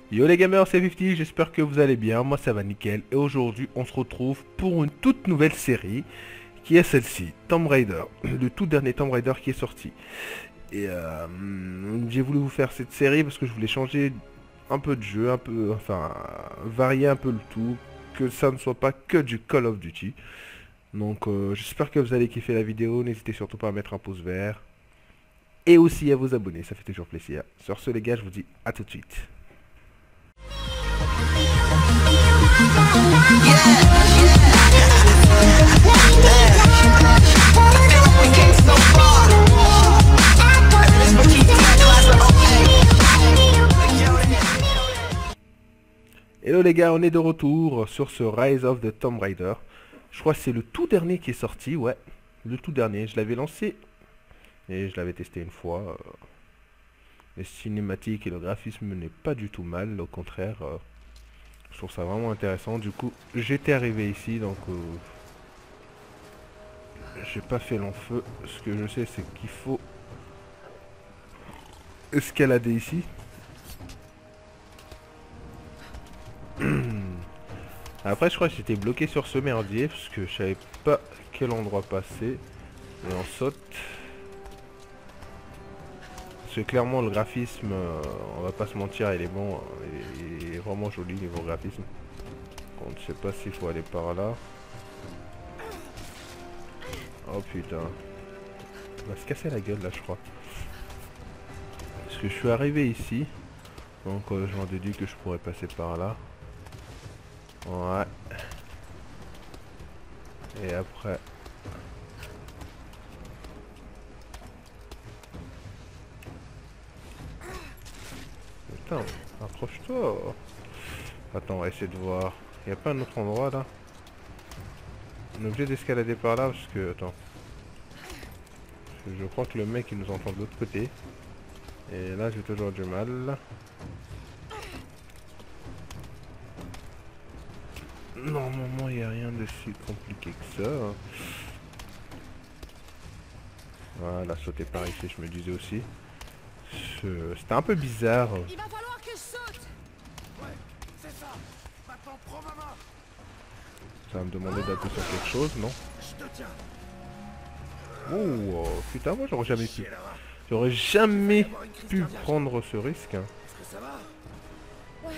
Yo les gamers, c'est 50, j'espère que vous allez bien, moi ça va nickel. Et aujourd'hui on se retrouve pour une toute nouvelle série, qui est celle-ci, Tomb Raider, le tout dernier Tomb Raider qui est sorti. Et j'ai voulu vous faire cette série parce que je voulais changer un peu de jeu, un peu, enfin, varier un peu le tout, que ça ne soit pas que du Call of Duty. Donc j'espère que vous allez kiffer la vidéo, n'hésitez surtout pas à mettre un pouce vert. Et aussi à vous abonner, ça fait toujours plaisir. Sur ce les gars, je vous dis à tout de suite. Hello les gars, on est de retour sur ce Rise of the Tomb Raider. Je crois que c'est le tout dernier qui est sorti, ouais. Le tout dernier, je l'avais lancé et je l'avais testé une fois. Les cinématiques et le graphisme n'est pas du tout mal, au contraire. Je trouve ça vraiment intéressant. Du coup, j'étais arrivé ici, donc j'ai pas fait long feu. Ce que je sais, c'est qu'il faut escalader ici. Après, je crois que j'étais bloqué sur ce merdier parce que je savais pas quel endroit passer. Et on saute. Parce que clairement, le graphisme, on va pas se mentir, il est bon. Il est vraiment joli niveau graphisme. On ne sait pas s'il faut aller par là. Oh putain. On va se casser la gueule là, je crois. Parce que je suis arrivé ici. Donc j'en déduis que je pourrais passer par là. Ouais. Et après... Putain, approche-toi. Attends, on va essayer de voir. Il n'y a pas un autre endroit là? On est obligé d'escalader par là parce que... Attends. Parce que je crois que le mec il nous entend de l'autre côté. Et là j'ai toujours du mal. Normalement il n'y a rien de si compliqué que ça. Voilà, sauter par ici je me disais aussi. C'était un peu bizarre. Il va falloir que je saute. Ouais, c'est ça. Maintenant, prends ma main. Ça va me demander d'appuyer sur quelque chose, non? Je te tiens. Oh, putain, moi j'aurais jamais pu. Chier là-bas. J'aurais jamais Avoir une crise pu cardiaque. prendre ce risque. Hein. Est-ce que ça va? Ouais.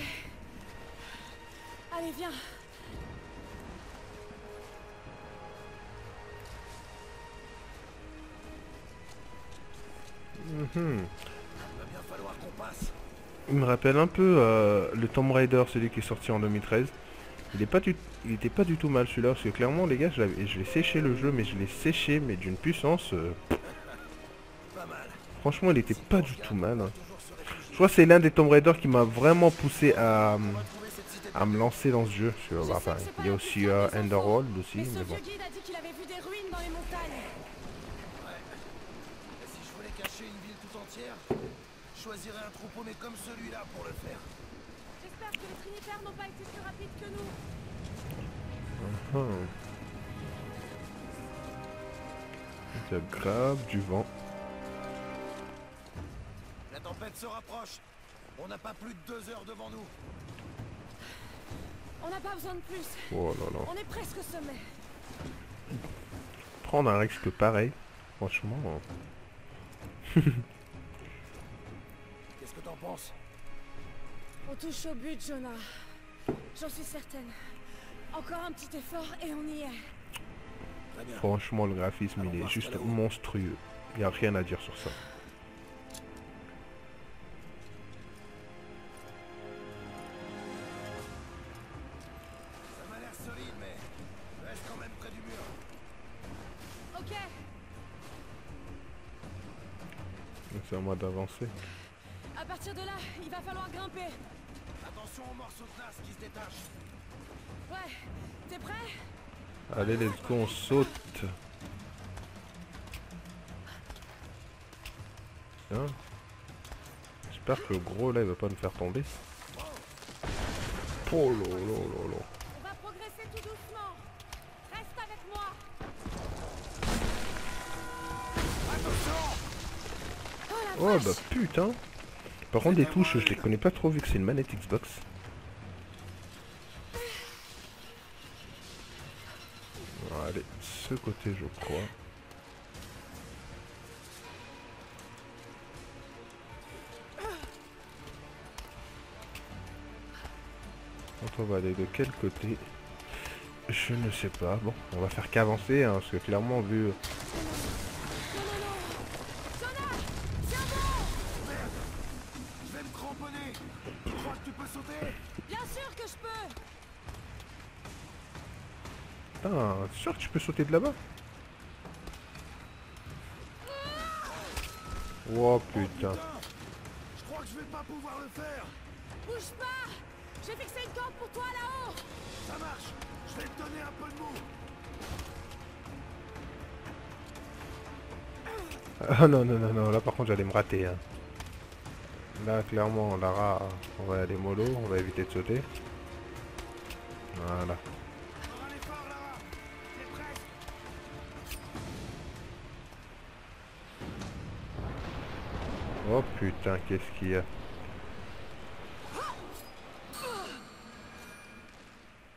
Allez, viens. Mhm. Va bien falloir qu'on passe. Il me rappelle un peu le Tomb Raider, celui qui est sorti en 2013. Il était pas du tout mal celui-là, parce que clairement les gars, je l'ai séché le jeu, mais je l'ai séché, mais d'une puissance... Pas mal. franchement, il était pas du tout mal. Hein. Toujours se réfugier. Je crois que c'est l'un des Tomb Raider qui m'a vraiment poussé On va trouver cette cité. à me lancer dans ce jeu. Parce que, Je bah, sais enfin, que c'est pas il y a la aussi plus simple des infos, Underworld aussi, mais ce mais bon. vieux guide a dit qu'il avait vu des ruines dans les montagnes. Ouais. Et si je voulais cacher une ville tout entière, je choisirais un troupeau mais comme celui-là pour le faire. J'espère que les Trinitaires n'ont pas été plus rapides que nous. Hmm. De grave du vent. La tempête se rapproche. On n'a pas plus de 2 heures devant nous. On n'a pas besoin de plus. Oh là là. On est presque au sommet. Prendre un risque pareil, franchement. Qu'est-ce que t'en penses? On touche au but, Jonah. J'en suis certaine. Encore un petit effort et on y est. Très bien. Franchement, le graphisme, il est juste monstrueux. Il n'y a rien à dire sur ça. Ça m'a l'air solide, mais reste quand même près du mur. Ok. Donc c'est à moi d'avancer. À partir de là, il va falloir grimper. Attention aux morceaux de glace qui se détachent. Ouais. T'es prêt? Allez, let's go, on saute. Hein? J'espère que le gros là il va pas nous faire tomber. Oh là là là là. On va progresser tout doucement. Reste avec moi. Attention! Oh la Oh vache. bah putain. Par contre, des touches, je les connais pas trop vu que c'est une manette Xbox. Allez, ce côté, je crois. Donc on va aller de quel côté? Je ne sais pas. Bon, on va faire qu'avancer, hein, parce que clairement, vu... Non, non, non. Jonah, tiens bon. Je vais me cramponner. Tu crois que tu peux sauter? Bien sûr que je peux. Ah, c'est sûr que tu peux sauter de là-bas? Oh putain. Je crois que je vais pas pouvoir le faire. Bouge pas. J'ai fixé une corde pour toi là-haut. Ça marche. Je vais te donner un peu de mou. Ah non, non, non, non, là par contre j'allais me rater. Hein. Là clairement, Lara, on va aller mollo, on va éviter de sauter. Voilà. Encore un effort, Lara. T'es presque. Oh putain, qu'est-ce qu'il y a?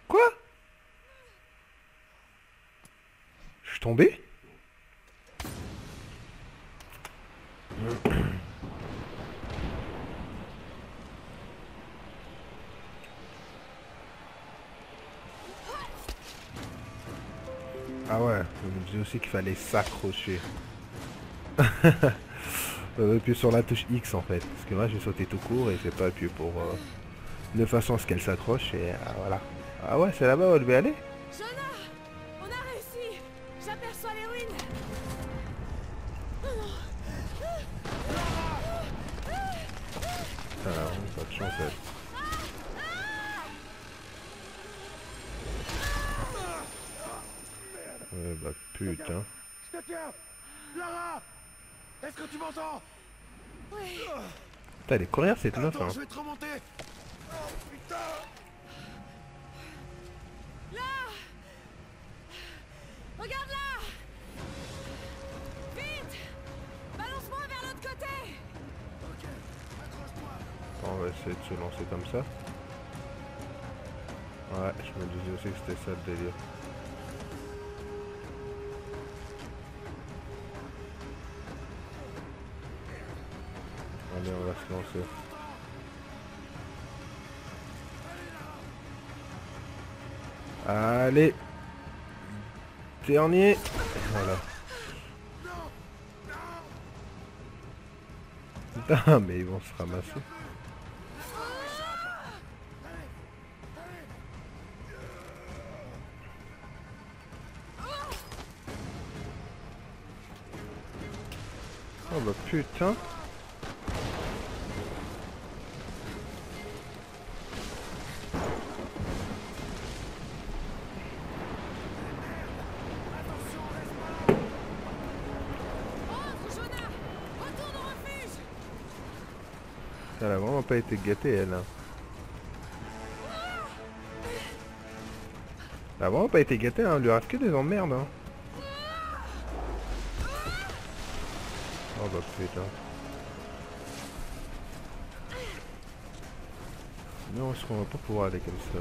Quoi? Je suis tombé? Ah ouais, je me disais aussi qu'il fallait s'accrocher. Appuyer sur la touche X en fait. Parce que moi j'ai sauté tout court et j'ai pas appuyé pour... de façon à ce qu'elle s'accroche et voilà. Ah ouais, c'est là-bas où elle devait aller? Jonah, on a réussi. J'aperçois les ruines. Ah, pas de chance elle. Ouais bah putain. Je te tiens. Lara. Est-ce que tu m'entends? Oui. Putain, elle est coréenne cette meuf Attends, hein. je vais te remonter. Oh putain. Là. Regarde là. Vite. Balance-moi vers l'autre côté. Ok, accroche-toi. On va essayer de se lancer comme ça. Ouais, je me disais aussi que c'était ça le délire. Allez, on va se lancer. Allez. Dernier. Voilà. Putain, mais ils vont se ramasser. Oh bah putain. Rentre, Jonah. Retourne au refuge. Elle a vraiment pas été gâtée elle. Hein. Elle a vraiment pas été gâtée, hein. Elle lui arrive que des emmerdes. Hein. Oh bah putain. Non, est-ce qu'on va pas pouvoir aller comme ça?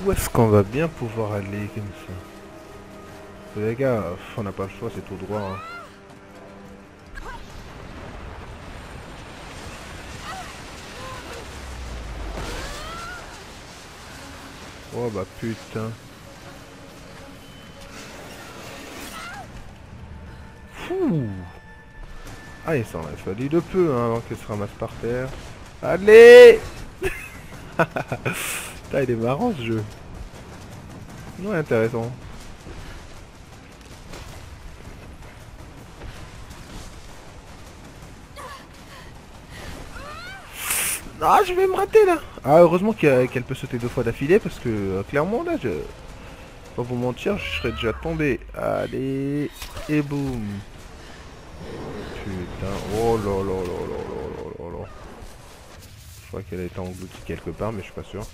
Où est-ce qu'on va bien pouvoir aller comme ça? Les gars, on n'a pas le choix, c'est tout droit. Hein. Oh bah putain. Fouh. Ah, il s'en a fallu de peu hein, avant qu'elle se ramasse par terre. Allez. Putain, il est marrant ce jeu. Ouais, intéressant. Ah, je vais me rater là. Ah, heureusement qu'elle peut sauter 2 fois d'affilée parce que clairement là, je... Pas vous mentir, je serais déjà tombé. Allez, et boum. Putain, oh là là là là là là là là. Je crois qu'elle a été engloutie quelque part, mais je suis pas sûr.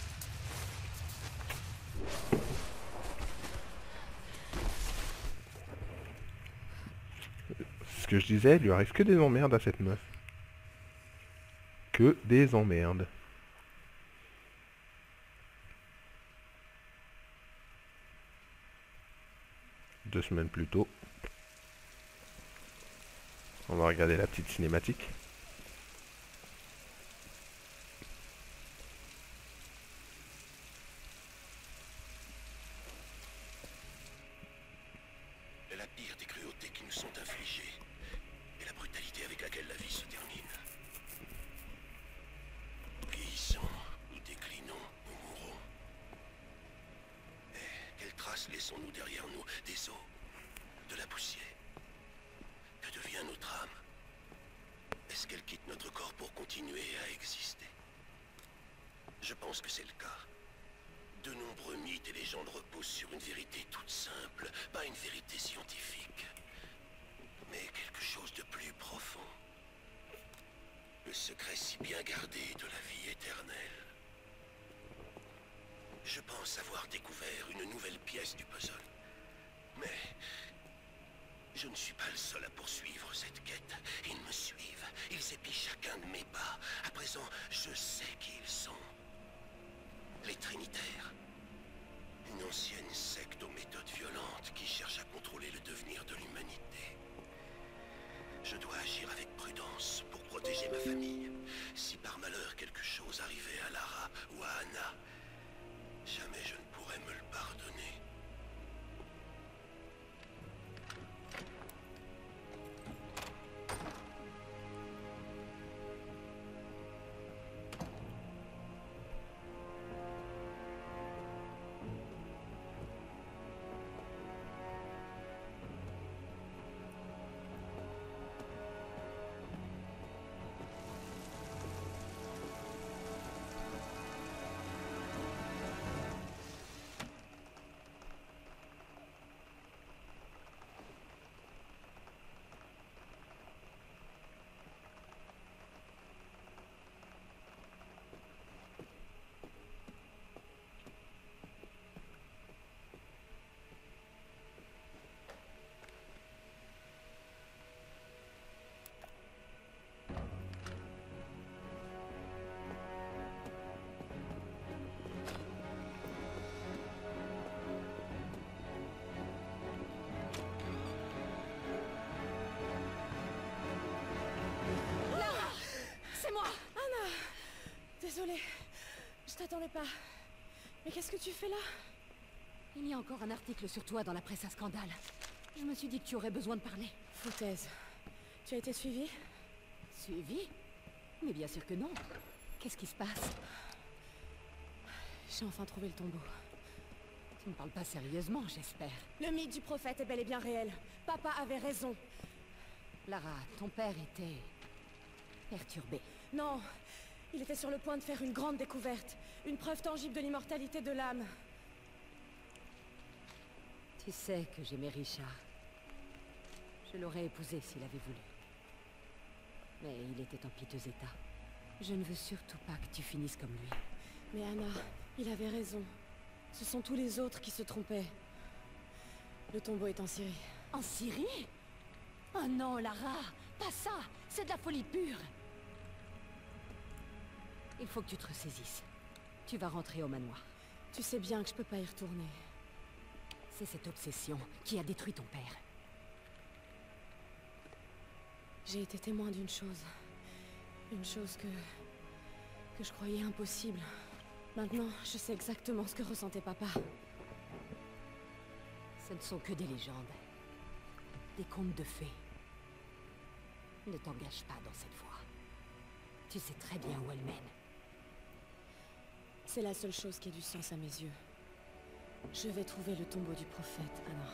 Ce que je disais, il lui arrive que des emmerdes à cette meuf. que des emmerdes. Deux semaines plus tôt. On va regarder la petite cinématique. La pire des cruautés qui nous sont infligées est la brutalité avec laquelle la vie se termine. Vieillissons, nous déclinons, nous mourrons. Et quelles traces laissons-nous derrière nous? Des os, de la poussière. Que devient notre âme? Est-ce qu'elle quitte notre corps pour continuer à exister? Je pense que c'est le cas. De nombreux mythes et légendes reposent sur une vérité toute simple, pas une vérité scientifique, mais quelque chose de plus profond. Le secret si bien gardé de la vie éternelle. Je pense avoir découvert une nouvelle pièce du puzzle. Mais je ne suis pas le seul à poursuivre cette quête. Ils me suivent, ils épient chacun de mes pas. À présent, je sais qui ils sont. Les Trinitaires. Une ancienne secte aux méthodes violentes qui cherche à contrôler le devenir de l'humanité. Je dois agir avec prudence pour protéger ma famille. Si par malheur quelque chose arrivait à Lara ou à Anna, jamais je ne pourrais me le pardonner. C'est moi, Anna. Désolée, je t'attendais pas. Mais qu'est-ce que tu fais là? Il y a encore un article sur toi dans la presse à scandale. Je me suis dit que tu aurais besoin de parler. Foutaise. Tu as été suivie? Suivi? Mais bien sûr que non. Qu'est-ce qui se passe? J'ai enfin trouvé le tombeau. Tu ne parles pas sérieusement, j'espère. Le mythe du prophète est bel et bien réel. Papa avait raison. Lara, ton père était... perturbé. Non, il était sur le point de faire une grande découverte. Une preuve tangible de l'immortalité de l'âme. Tu sais que j'aimais Richard. Je l'aurais épousé s'il avait voulu. Mais il était en piteux état. Je ne veux surtout pas que tu finisses comme lui. Mais Anna, il avait raison. Ce sont tous les autres qui se trompaient. Le tombeau est en Syrie. En Syrie? Oh non, Lara! Pas ça! C'est de la folie pure! Il faut que tu te ressaisisses. Tu vas rentrer au manoir. Tu sais bien que je peux pas y retourner. C'est cette obsession qui a détruit ton père. J'ai été témoin d'une chose. Une chose que je croyais impossible. Maintenant, je sais exactement ce que ressentait papa. Ce ne sont que des légendes. Des contes de fées. Ne t'engage pas dans cette voie. Tu sais très bien où elle mène. C'est la seule chose qui ait du sens à mes yeux. Je vais trouver le tombeau du prophète, Anna.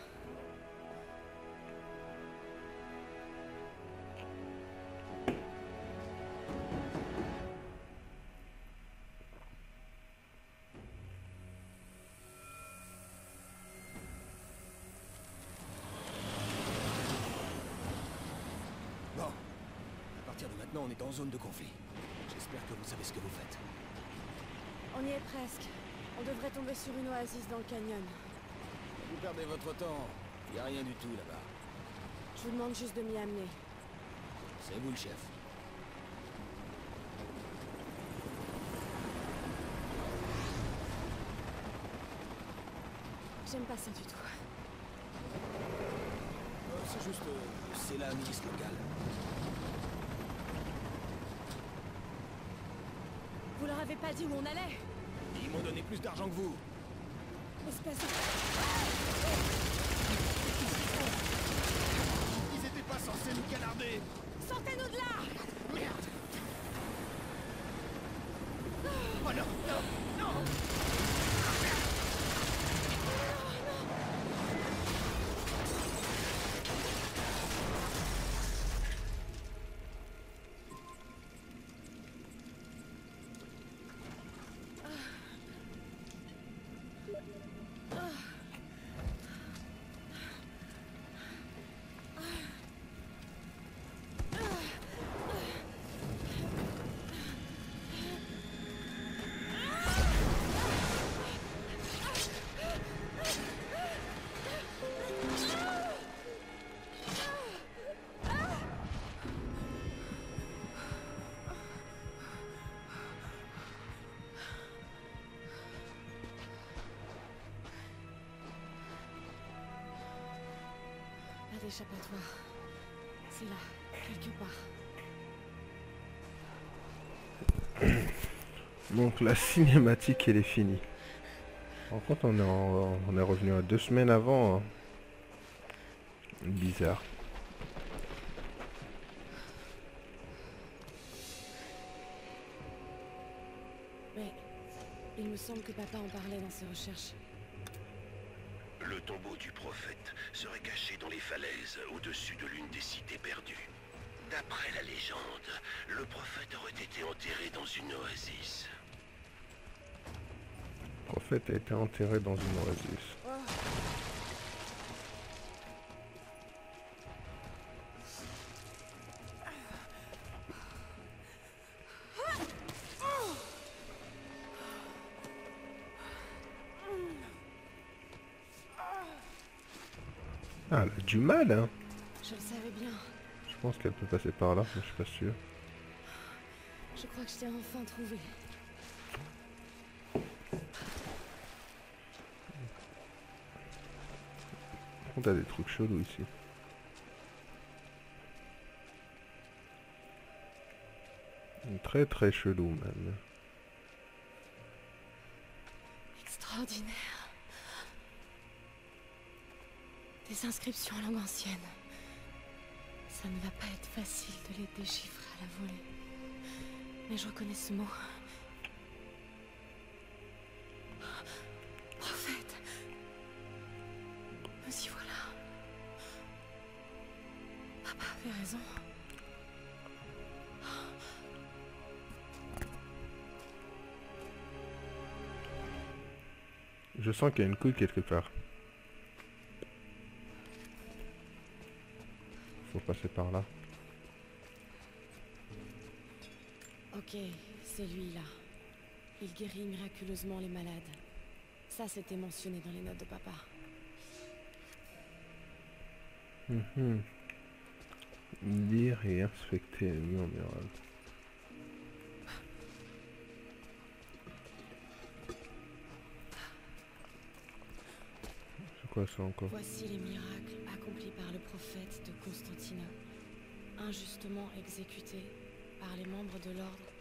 Bon. À partir de maintenant, on est en zone de conflit. J'espère que vous savez ce que vous faites. On y est presque. On devrait tomber sur une oasis dans le canyon. Vous perdez votre temps. Il n'y a rien du tout là-bas. Je vous demande juste de m'y amener. C'est vous le chef. J'aime pas ça du tout. C'est juste... c'est la milice locale. Vous leur avez pas dit où on allait? Ils m'ont donné plus d'argent que vous. Espèce de... Ils étaient pas censés nous canarder. Sortez-nous de là! Merde. Oh non, non, non. Pas d'échappatoire. C'est là, quelque part. Donc la cinématique elle est finie. En compte on est revenu à 2 semaines avant. Hein. Bizarre. Mais il me semble que papa en parlait dans ses recherches. Le tombeau du prophète serait caché dans les falaises au-dessus de l'une des cités perdues. D'après la légende, le prophète aurait été enterré dans une oasis. Le prophète a été enterré dans une oasis. Ah, elle a du mal, hein. Je le savais bien. Je pense qu'elle peut passer par là, mais je suis pas sûr. Je crois que je t'ai enfin trouvé. Par contre, t'as des trucs chelous ici. Très très chelou même. Extraordinaire. Des inscriptions en langue ancienne. Ça ne va pas être facile de les déchiffrer à la volée. Mais je reconnais ce mot. Prophète. Nous y voilà. Papa avait raison. Je sens qu'il y a une couille quelque part. Faut passer par là. Ok, c'est lui là. Il guérit miraculeusement les malades. Ça, c'était mentionné dans les notes de papa. Lire et inspecter les murs murales. C'est quoi ça encore? Voici les miracles accomplis par le prophète de Constantinople, injustement exécuté par les membres de l'ordre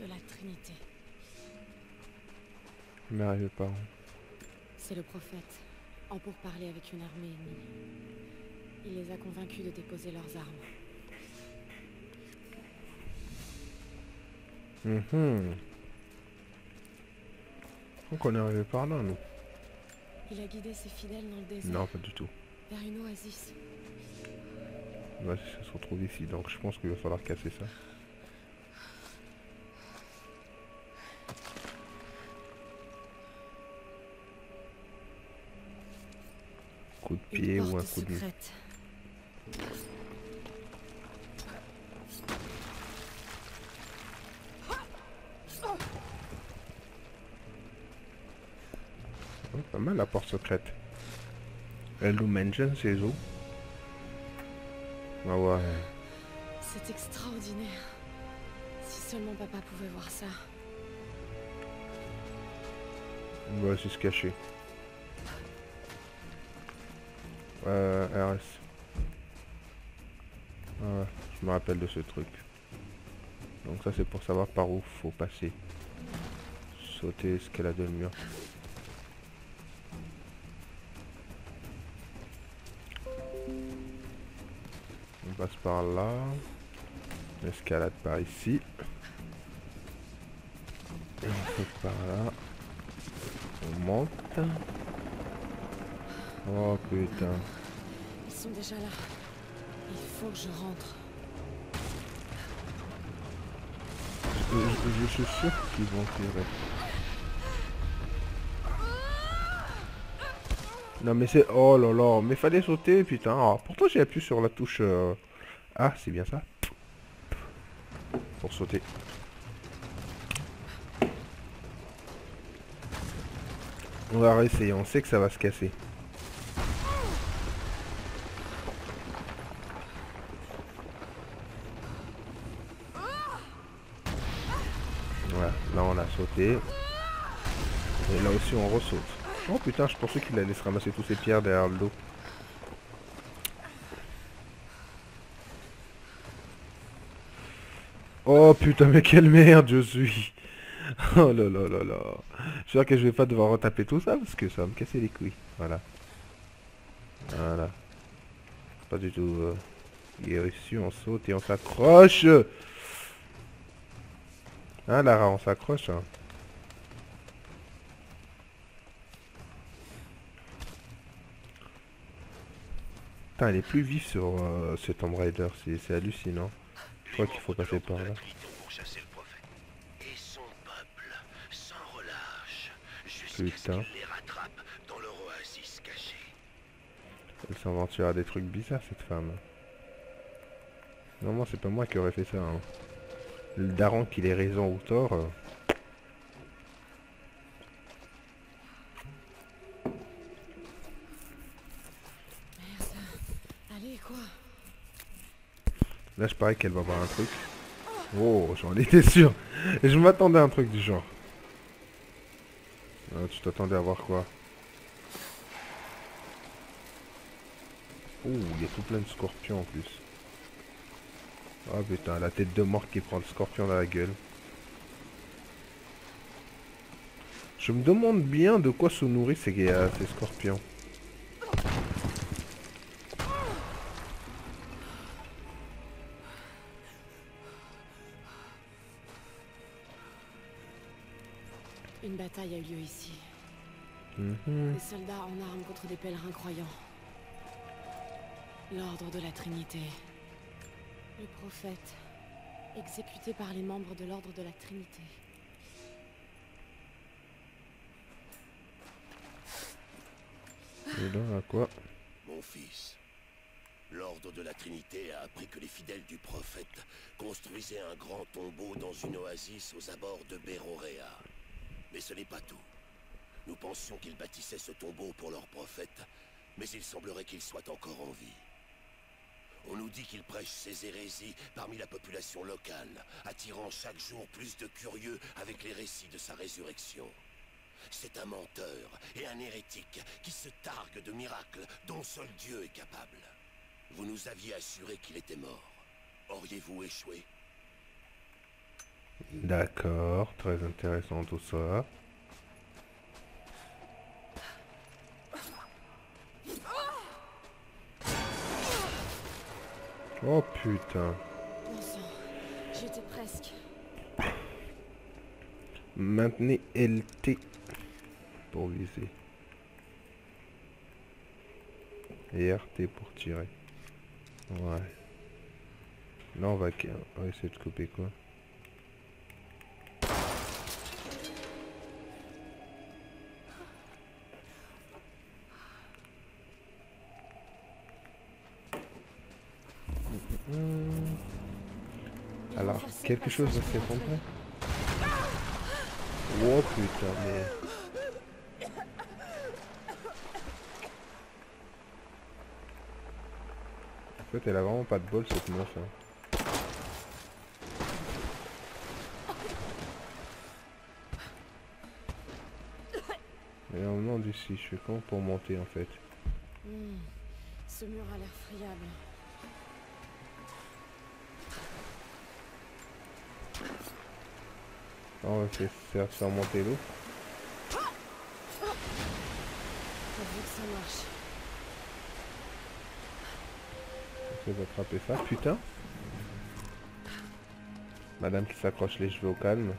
de la Trinité. Merveilleux parents. C'est le prophète, en pourparlers avec une armée ennemie. Il les a convaincus de déposer leurs armes. Donc on est arrivé par là, nous. Il a guidé ses fidèles dans le désert, Non, pas du tout. vers une oasis. Ouais, ça se retrouve ici, donc je pense qu'il va falloir casser ça. Coup de pied Une ou un porte coup de... secrète. Oh, pas mal la porte secrète. Illumination, c'est où? Ah ouais. C'est extraordinaire. Si seulement papa pouvait voir ça. On va aussi se cacher. RS. Ah, je me rappelle de ce truc. Donc ça c'est pour savoir par où faut passer. Sauter, escalader le mur. On passe par là. On escalade par ici. Et on saute par là. On monte. Oh putain. Ils sont déjà là. Il faut que je rentre. Je suis sûr qu'ils vont tirer. Non mais c'est... Oh là là, mais fallait sauter putain. Ah, pourtant j'ai appuyé sur la touche... Ah, c'est bien ça. Pour sauter. On va réessayer, on sait que ça va se casser. Voilà, là on a sauté. Et là aussi on ressaute. Oh putain, je pensais qu'il allait se ramasser tous ces pierres derrière le dos. Oh putain, mais quelle merde je suis. Oh là là là là. J'espère que je vais pas devoir retaper tout ça parce que ça va me casser les couilles. Voilà. Voilà. Pas du tout. Il est réussi, on saute et on s'accroche. Hein Lara, on s'accroche. Hein. Putain, elle est plus vive sur ce Tomb Raider, c'est hallucinant. Je crois qu'il faut passer par là. Pour chasser le prophète. Et son peuple sans relâche jusqu'à ce Putain. qu'il les rattrape dans leur oasis cachée. Elle s'inventure à des trucs bizarres cette femme. Non, moi c'est pas moi qui aurais fait ça. Hein. Le daron qu'il ait raison ou tort. Merde. Allez, quoi? Là je parie qu'elle va voir un truc. Oh, j'en étais sûr. Et je m'attendais à un truc du genre. Ah, tu t'attendais à voir quoi? Ouh, il y a tout plein de scorpions en plus. Ah putain, la tête de mort qui prend le scorpion dans la gueule. Je me demande bien de quoi se nourrissent ces scorpions. Une bataille a eu lieu ici. Mhm. Des soldats en armes contre des pèlerins croyants. L'ordre de la Trinité. Le prophète, exécuté par les membres de l'ordre de la Trinité. Et là, à quoi? Mon fils, l'ordre de la Trinité a appris que les fidèles du prophète construisaient un grand tombeau dans une oasis aux abords de Béroréa. Mais ce n'est pas tout. Nous pensions qu'ils bâtissaient ce tombeau pour leur prophète, mais il semblerait qu'il soit encore en vie. On nous dit qu'il prêche ses hérésies parmi la population locale, attirant chaque jour plus de curieux avec les récits de sa résurrection. C'est un menteur et un hérétique qui se targue de miracles dont seul Dieu est capable. Vous nous aviez assuré qu'il était mort. Auriez-vous échoué? D'accord, très intéressant tout ça. Oh putain. Bon sang, j'y étais presque. Maintenez LT pour viser. Et RT pour tirer. Ouais. Là on va essayer de couper quoi. Alors, quelque chose va s'effondrer. Oh putain, mais... En fait, elle a vraiment pas de bol cette meuf. Hein. Et on demande ici, je fais comment pour monter en fait? Ce mur a l'air friable. On va faire monter l'eau. Pourvu que ça marche. On va attraper ça. Putain. Madame qui s'accroche les cheveux au calme.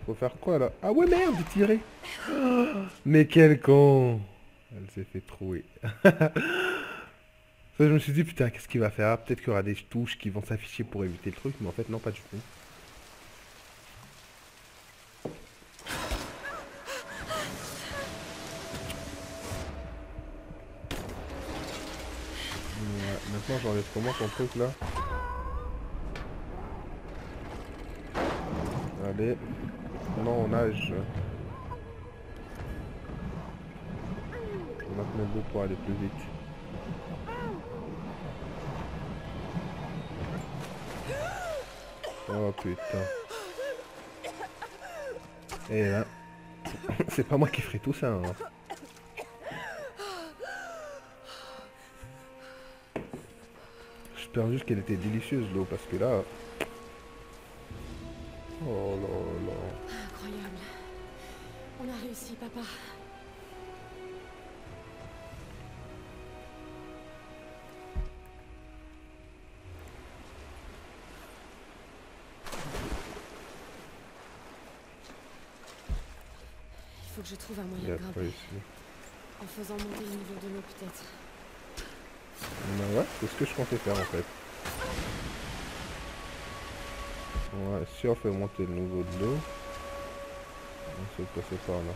Faut faire quoi là? Ah ouais merde, tirer. Mais quel con. Elle s'est fait trouer. Ça, je me suis dit putain qu'est-ce qu'il va faire? Peut-être qu'il y aura des touches qui vont s'afficher pour éviter le truc, mais en fait non pas du tout. Ouais, maintenant j'enlève comment ton truc là? Allez. Non, on nage. On va mettre l'eau pour aller plus vite. Oh putain. Et là, c'est pas moi qui ferai tout ça. Hein. J'espère juste qu'elle était délicieuse l'eau parce que là... Oh là là. Incroyable. On a réussi, papa. Il faut que je trouve un moyen de grimper. En faisant monter le niveau de l'eau peut-être. Ben ouais, c'est ce que je comptais faire en fait. Ouais, si on fait monter le niveau de l'eau, on se passer par là.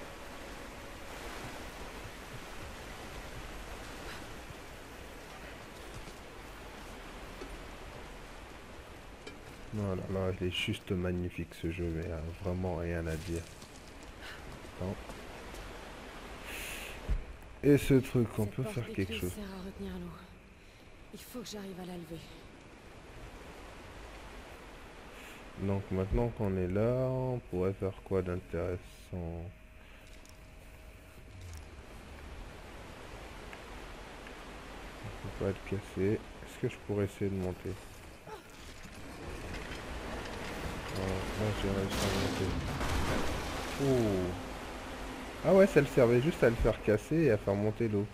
Voilà, là, il est juste magnifique ce jeu, mais vraiment rien à dire. Attends. Et ce truc, on peut faire quelque chose. Sert à retenir l'eau. Il faut que j'arrive à la lever. Donc maintenant qu'on est là, on pourrait faire quoi d'intéressant? On peut pas être cassé. Est-ce que je pourrais essayer de monter? Là j'ai réussi à monter. Oh. Ah ouais, ça le servait juste à le faire casser et à faire monter l'eau.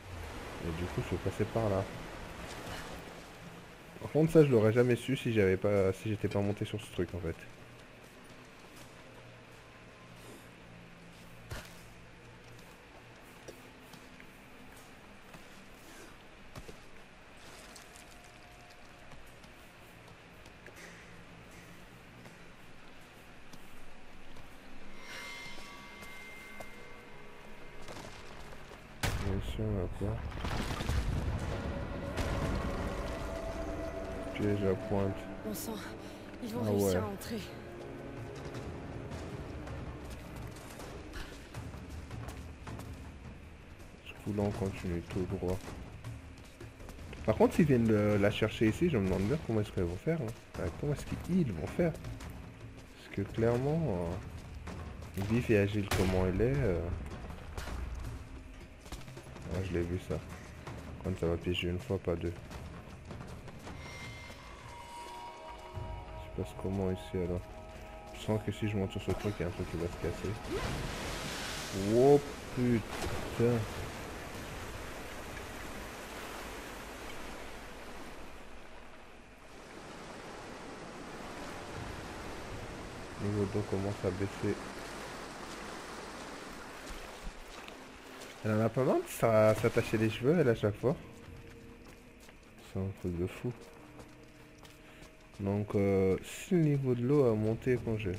Et du coup je vais passer par là. Par contre ça je l'aurais jamais su si j'étais pas monté sur ce truc en fait. Ici on a quoi? Piège à pointe. On sent, ils vont Ah réussir ouais. à entrer. Du coup là on continue tout droit. Par contre s'ils viennent la chercher ici, je me demande bien comment est-ce qu'elles vont faire. Hein. Comment est-ce qu'ils vont faire? Parce que clairement, vif et agile comment elle est. Ah, je l'ai vu ça. Quand ça va piéger une fois, pas deux. Je passe comment ici alors? Je sens que si je monte sur ce truc, il y a un truc qui va se casser. Oh putain. Niveau d'eau commence à baisser. Elle en a pas marre de s'attacher les cheveux, elle, à chaque fois. C'est un truc de fou. Donc, si le niveau de l'eau a monté quand j'ai...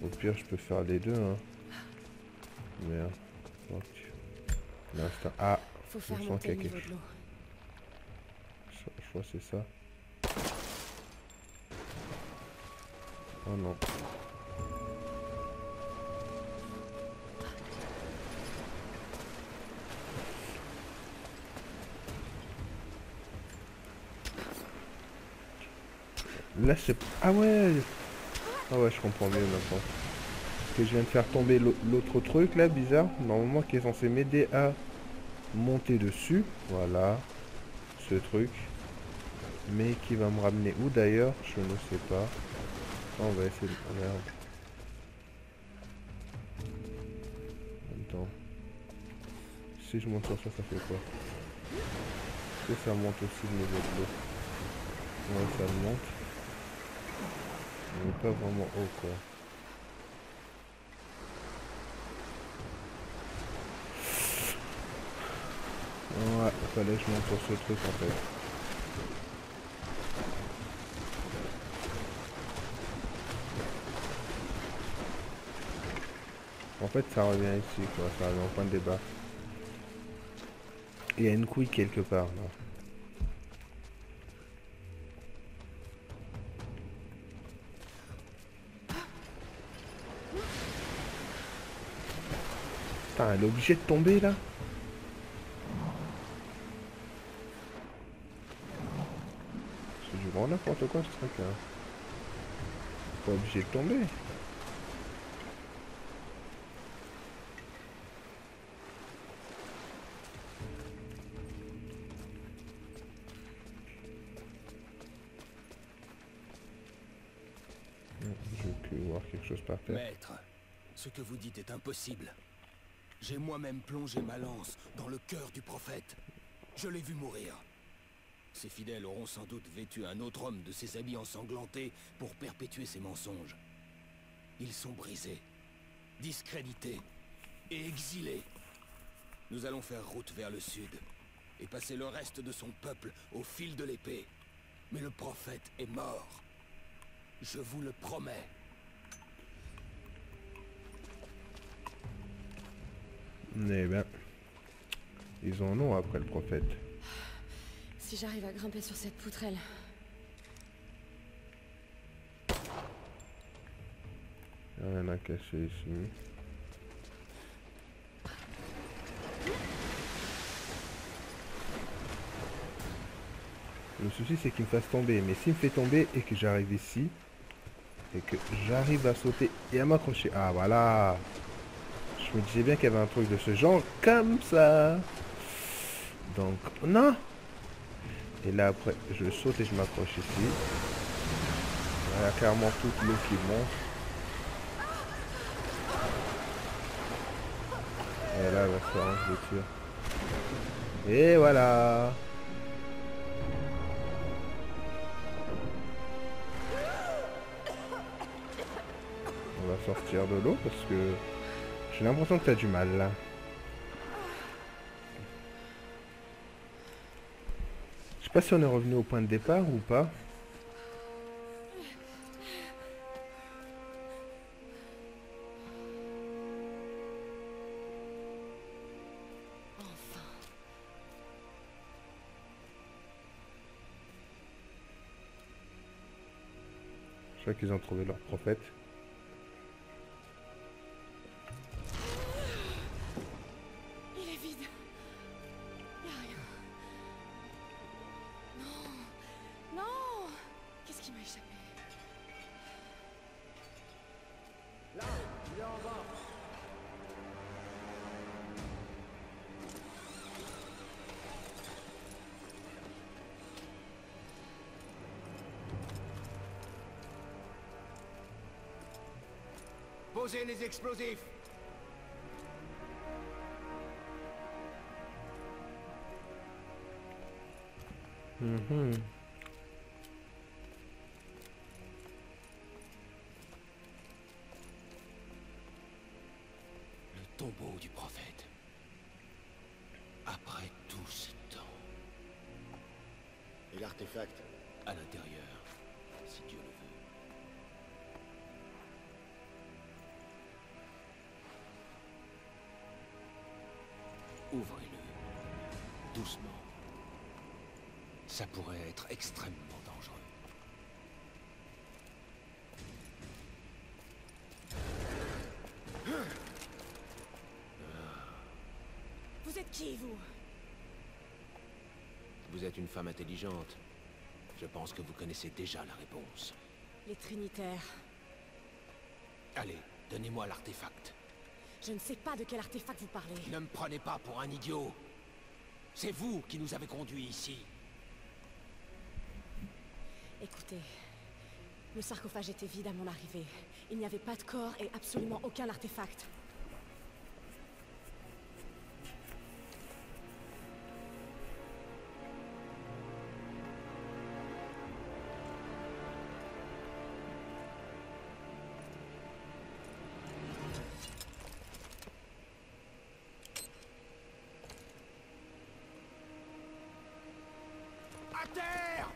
Au pire, je peux faire les deux, hein. Merde. Donc, l'instant... Ah, Faut je faire sens monter qu'il y le a niveau quelque de l'eau. Je crois que c'est ça. Oh non. Là c'est... Ah ouais. Ah ouais, je comprends mieux maintenant. Parce que je viens de faire tomber l'autre truc là, bizarre. Normalement qui est censé m'aider à monter dessus. Voilà. Ce truc. Mais qui va me ramener où d'ailleurs? Je ne sais pas. On va essayer de... Merde. Attends. Si je monte sur ça, ça fait quoi? Est-ce que ça monte aussi le niveau de l'eau? Ouais, ça le monte. Mais pas vraiment haut quoi. Ouais, fallait que je monte sur ce truc en fait. En fait ça revient ici quoi, ça revient au point de départ. Il y a une couille quelque part là. Putain, elle est obligée de tomber là. C'est du grand n'importe quoi ce truc là. Pas obligé de tomber. Je veux que voir quelque chose par terre. Maître, ce que vous dites est impossible. J'ai moi-même plongé ma lance dans le cœur du prophète. Je l'ai vu mourir. Ses fidèles auront sans doute vêtu un autre homme de ses habits ensanglantés pour perpétuer ses mensonges. Ils sont brisés, discrédités et exilés. Nous allons faire route vers le sud et passer le reste de son peuple au fil de l'épée. Mais le prophète est mort. Je vous le promets. Eh ben, ils ont un nom après le prophète. Si j'arrive à grimper sur cette poutrelle. Rien à cacher ici. Le souci c'est qu'il me fasse tomber, mais s'il me fait tomber et que j'arrive ici, et que j'arrive à sauter et à m'accrocher. Ah voilà. Je me disais bien qu'il y avait un truc de ce genre comme ça. Donc, non. Et là après, je saute et je m'accroche ici. Il y a clairement toute l'eau qui monte. Et là, la séance de tir. Et voilà. On va sortir de l'eau parce que j'ai l'impression que tu as du mal là. Je sais pas si on est revenu au point de départ ou pas. Enfin. Je crois qu'ils ont trouvé leur prophète. Il est vide. Y a rien. Non. Non. Qu'est-ce qui m'a échappé? Là, il est en bas. Posez les explosifs. Mhm. Le tombeau du prophète. Après tout ce temps. Et l'artefact? À l'intérieur, si Dieu le veut. Ouvrez-le. Doucement. Ça pourrait être extrêmement dangereux. Vous êtes qui, vous? Vous êtes une femme intelligente. Je pense que vous connaissez déjà la réponse. Les Trinitaires. Allez, donnez-moi l'artefact. Je ne sais pas de quel artefact vous parlez. Ne me prenez pas pour un idiot. C'est vous qui nous avez conduits ici. Écoutez, le sarcophage était vide à mon arrivée. Il n'y avait pas de corps et absolument aucun artefact. À terre!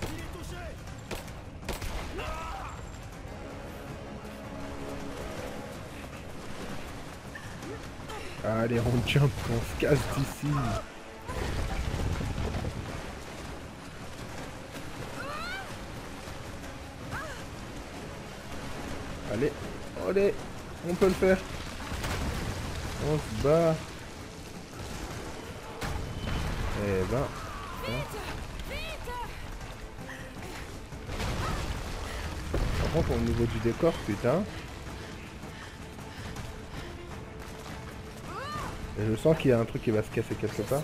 Il est touché! Allez, on jump, on se casse d'ici. Allez, allez, on peut le faire. On se bat. Eh ben. Par contre, au niveau du décor, putain. Et je sens qu'il y a un truc qui va se casser quelque part.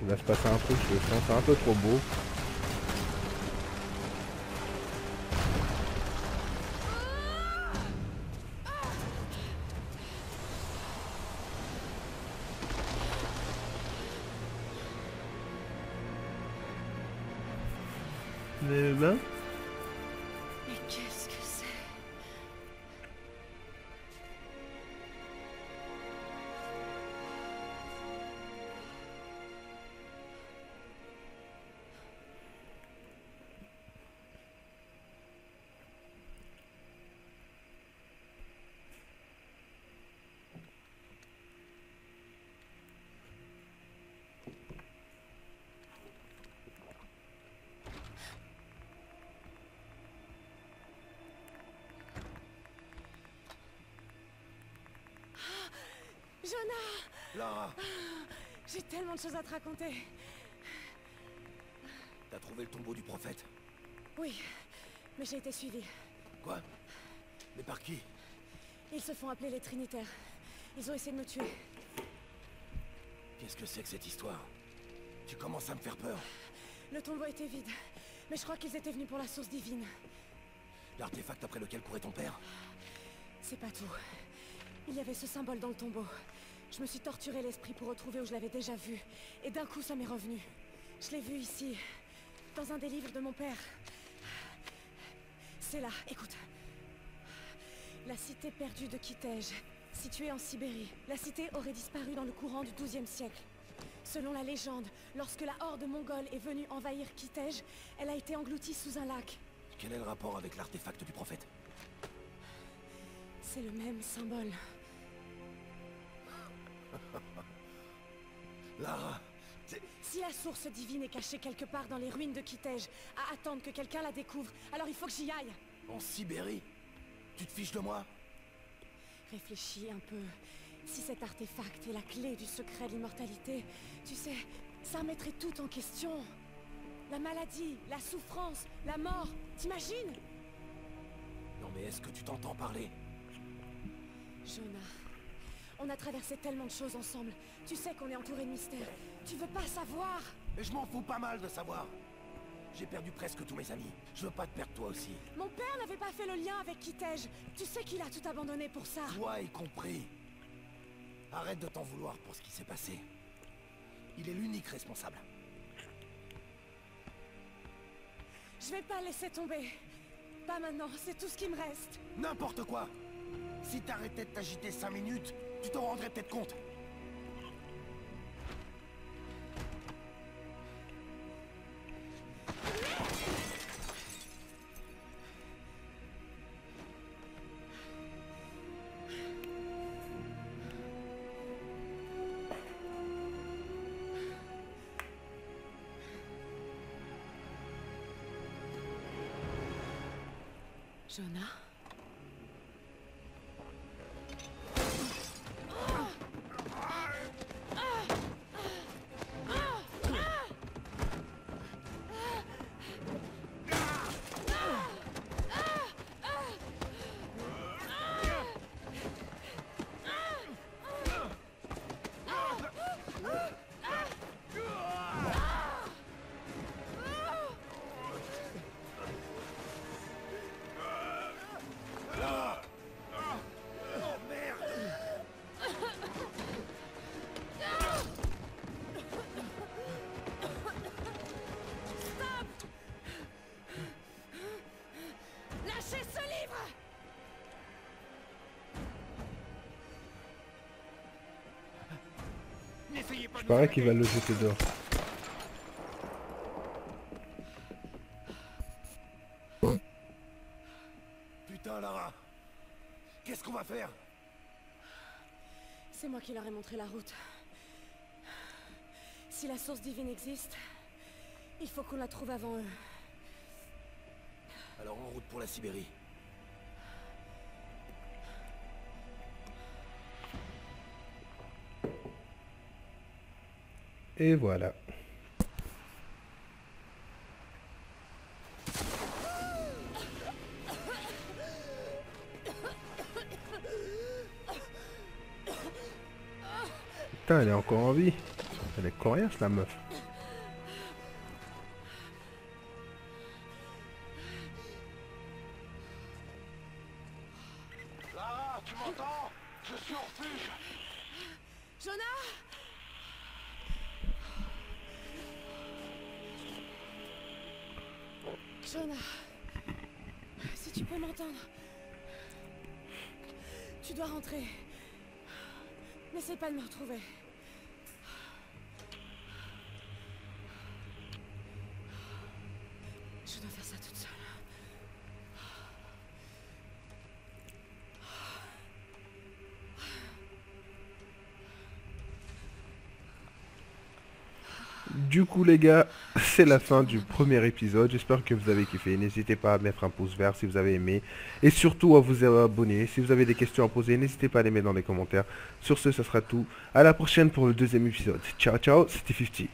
Il va se passer un truc, je le sens, c'est un peu trop beau. Mais ben, Mais qu'est-ce que c'est? Jonah! Lara, J'ai tellement de choses à te raconter. t'as trouvé le tombeau du prophète? Oui, mais j'ai été suivie. Quoi? Mais par qui? Ils se font appeler les Trinitaires. Ils ont essayé de nous tuer. Qu'est-ce que c'est que cette histoire? Tu commences à me faire peur. Le tombeau était vide, mais je crois qu'ils étaient venus pour la source divine. L'artefact après lequel courait ton père? C'est pas tout. Il y avait ce symbole dans le tombeau. Je me suis torturé l'esprit pour retrouver où je l'avais déjà vu. Et d'un coup, ça m'est revenu. Je l'ai vu ici, dans un des livres de mon père. C'est là, écoute. La cité perdue de Kitej, située en Sibérie. La cité aurait disparu dans le courant du XIIe siècle. Selon la légende, lorsque la horde mongole est venue envahir Kitej, elle a été engloutie sous un lac. Quel est le rapport avec l'artefact du prophète? C'est le même symbole. Lara, Si la source divine est cachée quelque part dans les ruines de Kitej, à attendre que quelqu'un la découvre, alors il faut que j'y aille. en Sibérie? Tu te fiches de moi? Réfléchis un peu. Si cet artefact est la clé du secret de l'immortalité, tu sais, ça remettrait tout en question. La maladie, la souffrance, la mort, t'imagines? Non mais est-ce que tu t'entends parler? Jonah, on a traversé tellement de choses ensemble. Tu sais qu'on est entouré de mystères. Tu veux pas savoir? Mais je m'en fous pas mal de savoir. J'ai perdu presque tous mes amis. Je veux pas te perdre toi aussi. Mon père n'avait pas fait le lien avec Kitej. Tu sais qu'il a tout abandonné pour ça. Toi y compris. Arrête de t'en vouloir pour ce qui s'est passé. Il est l'unique responsable. Je vais pas laisser tomber. Pas maintenant, c'est tout ce qui me reste. N'importe quoi. Si t'arrêtais de t'agiter 5 minutes, tu t'en rendrais peut-être compte. Jonah? Lâchez ce livre! Je parais qu'il va le jeter dehors. Putain, Lara! Qu'est-ce qu'on va faire? C'est moi qui leur ai montré la route. Si la source divine existe, il faut qu'on la trouve avant eux. Alors en route pour la Sibérie. Et voilà. Putain, elle est encore en vie. Elle est coriace, la meuf. Lara, tu m'entends? Je suis au refuge. Jonah! Jonah, si tu peux m'entendre, tu dois rentrer. N'essaie pas de me retrouver. Je dois faire ça toute seule. Du coup les gars, c'est la fin du premier épisode. J'espère que vous avez kiffé. N'hésitez pas à mettre un pouce vert si vous avez aimé. Et surtout à vous abonner. Si vous avez des questions à poser, n'hésitez pas à les mettre dans les commentaires. Sur ce, ça sera tout. À la prochaine pour le deuxième épisode. Ciao ciao, c'était 50.